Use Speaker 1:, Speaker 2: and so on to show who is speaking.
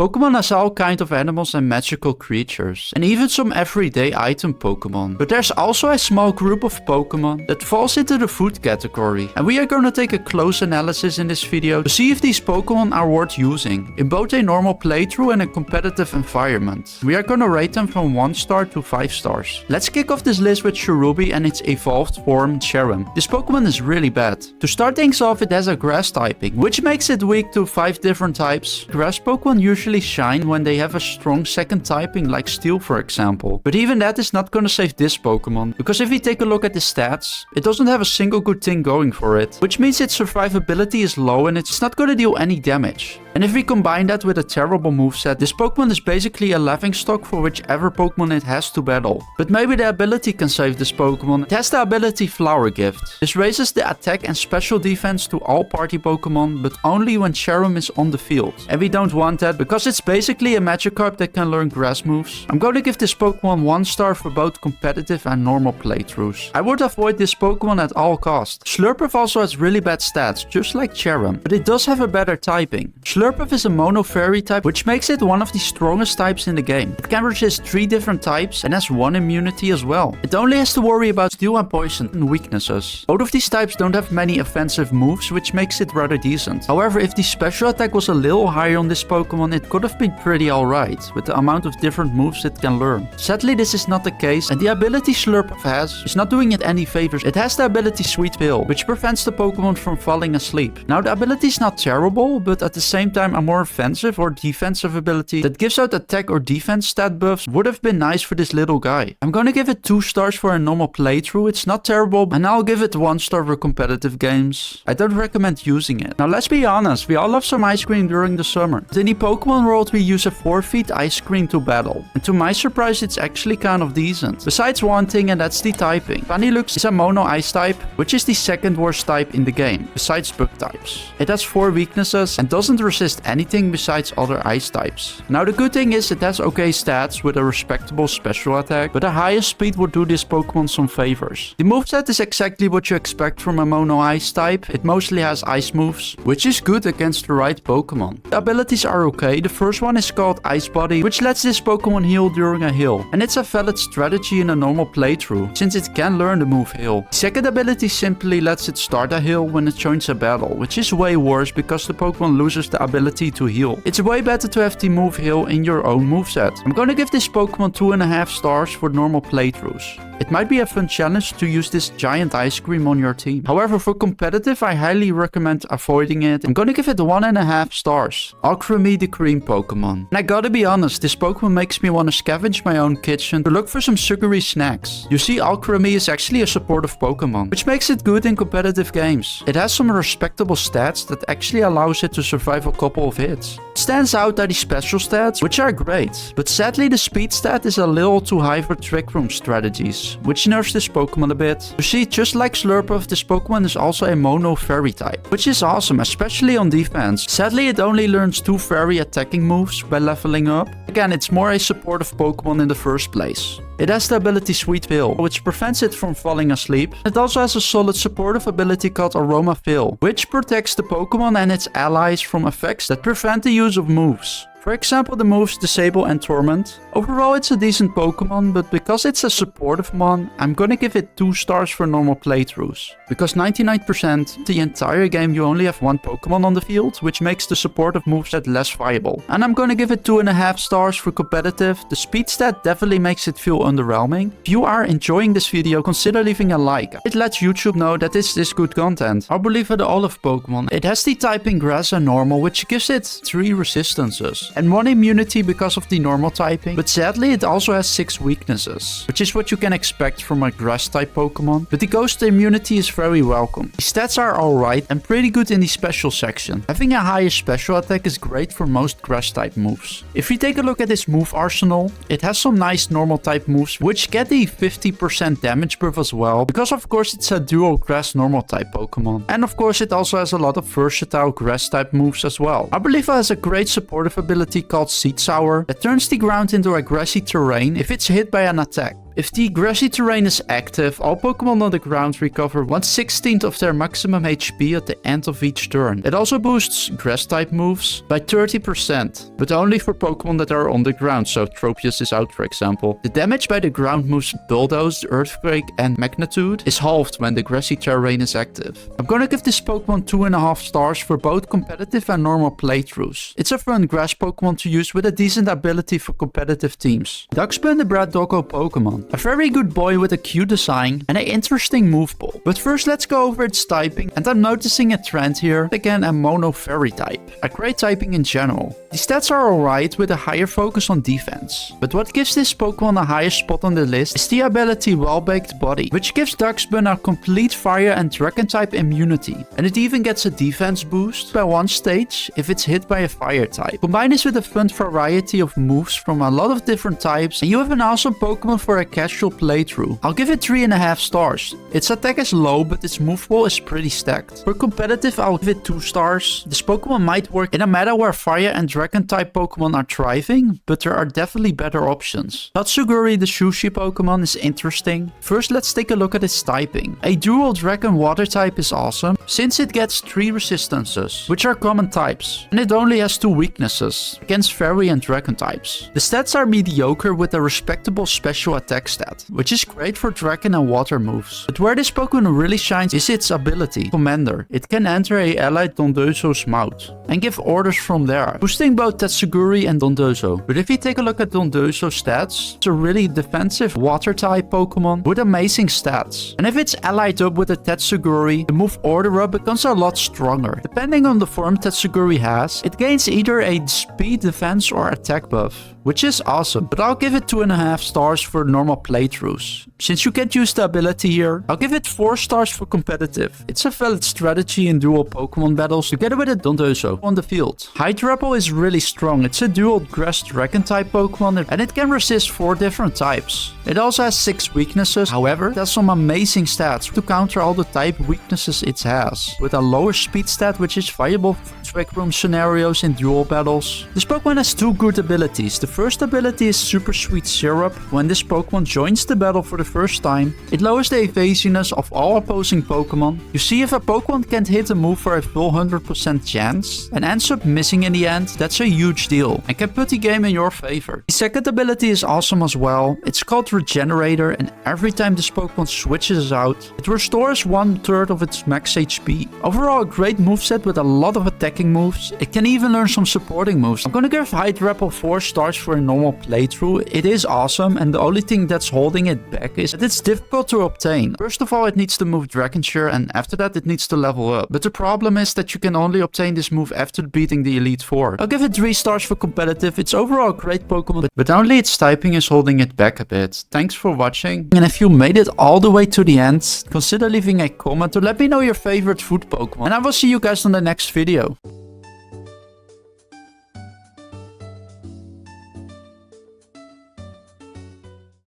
Speaker 1: Pokemon has all kinds of animals and magical creatures, and even some everyday item Pokemon. But there's also a small group of Pokemon that falls into the food category, and we are gonna take a close analysis in this video to see if these Pokemon are worth using, in both a normal playthrough and a competitive environment. We are gonna rate them from 1 star to 5 stars. Let's kick off this list with Cherubi and its evolved form Cherrim. This Pokemon is really bad. To start things off, it has a grass typing, which makes it weak to 5 different types. Grass Pokemon usually shine when they have a strong second typing like Steel for example. But even that is not gonna save this Pokemon, because if we take a look at the stats, it doesn't have a single good thing going for it, which means its survivability is low and it's not gonna deal any damage. And if we combine that with a terrible moveset, this Pokemon is basically a laughingstock for whichever Pokemon it has to battle. But maybe the ability can save this Pokemon. It has the ability Flower Gift. This raises the attack and special defense to all party Pokemon, but only when Cherrim is on the field. And we don't want that because it's basically a Magikarp that can learn grass moves. I'm going to give this Pokemon 1 star for both competitive and normal playthroughs. I would avoid this Pokemon at all costs. Slurpuff also has really bad stats, just like Cherrim, but it does have a better typing. Slurpuff is a mono fairy type, which makes it one of the strongest types in the game. It can resist 3 different types and has 1 immunity as well. It only has to worry about steel and poison and weaknesses. Both of these types don't have many offensive moves, which makes it rather decent. However, if the special attack was a little higher on this Pokemon, it could have been pretty alright, with the amount of different moves it can learn. Sadly, this is not the case, and the ability Slurpuff has is not doing it any favors. It has the ability Sweet Pill, which prevents the Pokemon from falling asleep. Now, the ability is not terrible, but at the same time, a more offensive or defensive ability that gives out attack or defense stat buffs would have been nice for this little guy. I'm gonna give it 2 stars for a normal playthrough. It's not terrible, and I'll give it 1 star for competitive games. I don't recommend using it. Now, let's be honest, we all love some ice cream during the summer. But in the Pokemon world, we use a 4-feet ice cream to battle, and to my surprise, it's actually kind of decent. Besides one thing, and that's the typing. Vanilluxe is a mono ice type, which is the second worst type in the game, besides bug types. It has 4 weaknesses and doesn't resist anything besides other ice types. Now, the good thing is it has okay stats with a respectable special attack, but a higher speed would do this Pokemon some favors. The moveset is exactly what you expect from a mono ice type. It mostly has ice moves, which is good against the right Pokemon. The abilities are okay. The first one is called Ice Body, which lets this Pokemon heal during a heal, and it's a valid strategy in a normal playthrough, since it can learn the move heal. The second ability simply lets it start a heal when it joins a battle, which is way worse because the Pokemon loses the ability to heal. It's way better to have the move heal in your own moveset. I'm gonna give this Pokemon 2.5 stars for normal playthroughs. It might be a fun challenge to use this giant ice cream on your team. However, for competitive, I highly recommend avoiding it. I'm gonna give it 1.5 stars. Alcremie, the cream Pokemon. And I gotta be honest, this Pokemon makes me want to scavenge my own kitchen to look for some sugary snacks. You see, Alcremie is actually a supportive Pokemon, which makes it good in competitive games. It has some respectable stats that actually allows it to survive a couple of hits. It stands out are the special stats, which are great, but sadly the speed stat is a little too high for Trick Room strategies, which nerfs this Pokemon a bit. You see, just like Slurpuff, this Pokemon is also a mono fairy type, which is awesome, especially on defense. Sadly, it only learns 2 fairy attacking moves by leveling up. Again, it's more a supportive Pokemon in the first place. It has the ability Sweet Pill, which prevents it from falling asleep. It also has a solid supportive ability called Aroma Pill, which protects the Pokemon and its allies from effects that prevent the use of moves. For example, the moves Disable and Torment. Overall, it's a decent Pokemon, but because it's a supportive one, I'm gonna give it 2 stars for normal playthroughs. Because 99% the entire game you only have 1 Pokemon on the field, which makes the supportive moveset less viable. And I'm gonna give it 2.5 stars for competitive. The speed stat definitely makes it feel underwhelming. If you are enjoying this video, consider leaving a like. It lets YouTube know that this is good content. I believe for the Olive Pokemon, it has the typing Grass and Normal, which gives it 3 resistances and 1 immunity because of the normal typing, but sadly it also has 6 weaknesses, which is what you can expect from a grass type Pokemon, but the ghost immunity is very welcome. The stats are alright and pretty good in the special section. Having a higher special attack is great for most grass type moves. If we take a look at its move arsenal, it has some nice normal type moves which get the 50% damage buff as well, because of course it's a dual grass normal type Pokemon, and of course it also has a lot of versatile grass type moves as well. I believe it has a great supportive ability called Seed Sour that turns the ground into a grassy terrain if it's hit by an attack. If the grassy terrain is active, all Pokemon on the ground recover 1/16 of their maximum HP at the end of each turn. It also boosts grass type moves by 30%, but only for Pokemon that are on the ground, so Tropius is out for example. The damage by the ground moves Bulldoze, Earthquake and Magnitude is halved when the grassy terrain is active. I'm gonna give this Pokemon 2.5 stars for both competitive and normal playthroughs. It's a fun grass Pokemon to use with a decent ability for competitive teams. Duxbun, the Brad Doggo Pokemon. A very good boy with a cute design and an interesting move pool. But first let's go over its typing, and I'm noticing a trend here. Again, a mono fairy type. A great typing in general. The stats are alright with a higher focus on defense. But what gives this Pokemon a higher spot on the list is the ability Well-Baked Body, which gives Duxbun a complete fire and dragon type immunity. And it even gets a defense boost by 1 stage if it's hit by a fire type. Combine this with a fun variety of moves from a lot of different types and you have an awesome Pokemon for a casual playthrough. I'll give it 3.5 stars. Its attack is low but its move pool is pretty stacked. For competitive I'll give it 2 stars. This Pokemon might work in a meta where fire and dragon type Pokemon are thriving, but there are definitely better options. Tatsuguri, the sushi Pokemon, is interesting. First let's take a look at its typing. A dual dragon water type is awesome since it gets 3 resistances, which are common types, and it only has 2 weaknesses against fairy and dragon types. The stats are mediocre with a respectable special attack stat, which is great for dragon and water moves. But where this Pokemon really shines is its ability, Commander. It can enter a allied Dondozo's mouth and give orders from there, boosting both Tatsuguri and Dondozo. But if you take a look at Dondozo's stats, it's a really defensive water type Pokemon with amazing stats. And if it's allied up with a Tatsuguri, the move Order Up becomes a lot stronger. Depending on the form Tatsuguri has, it gains either a speed, defense or attack buff, which is awesome. But I'll give it 2.5 stars for normal playthroughs. Since you can't use the ability here, I'll give it 4 stars for competitive. It's a valid strategy in dual Pokemon battles together with a Dondozo on the field. Hydrapple is really strong. It's a dual grass dragon type Pokemon and it can resist 4 different types. It also has 6 weaknesses, however, it has some amazing stats to counter all the type weaknesses it has, with a lower speed stat which is viable for Trick Room scenarios in dual battles. This Pokemon has 2 good abilities. The first ability is Super Sweet Syrup. When this Pokemon joins the battle for the first time, it lowers the evasiveness of all opposing Pokemon. You see, if a Pokemon can't hit a move for a full 100% chance and ends up missing in the end, that's a huge deal and can put the game in your favor. The second ability is awesome as well. It's called Regenerator, and every time this Pokemon switches out, it restores 1/3 of its max HP. Overall, a great moveset with a lot of attacking moves. It can even learn some supporting moves. I'm gonna give Hydrapple 4 stars for a normal playthrough. It is awesome, and the only thing that's holding it back is that it's difficult to obtain. First of all, it needs to move Dragonshire, and after that it needs to level up. But the problem is that you can only obtain this move after beating the Elite Four. I'll give it 3 stars for competitive. It's overall a great Pokemon, but only its typing is holding it back a bit. Thanks for watching, and if you made it all the way to the end, consider leaving a comment to let me know your favorite food Pokemon, and I will see you guys on the next video.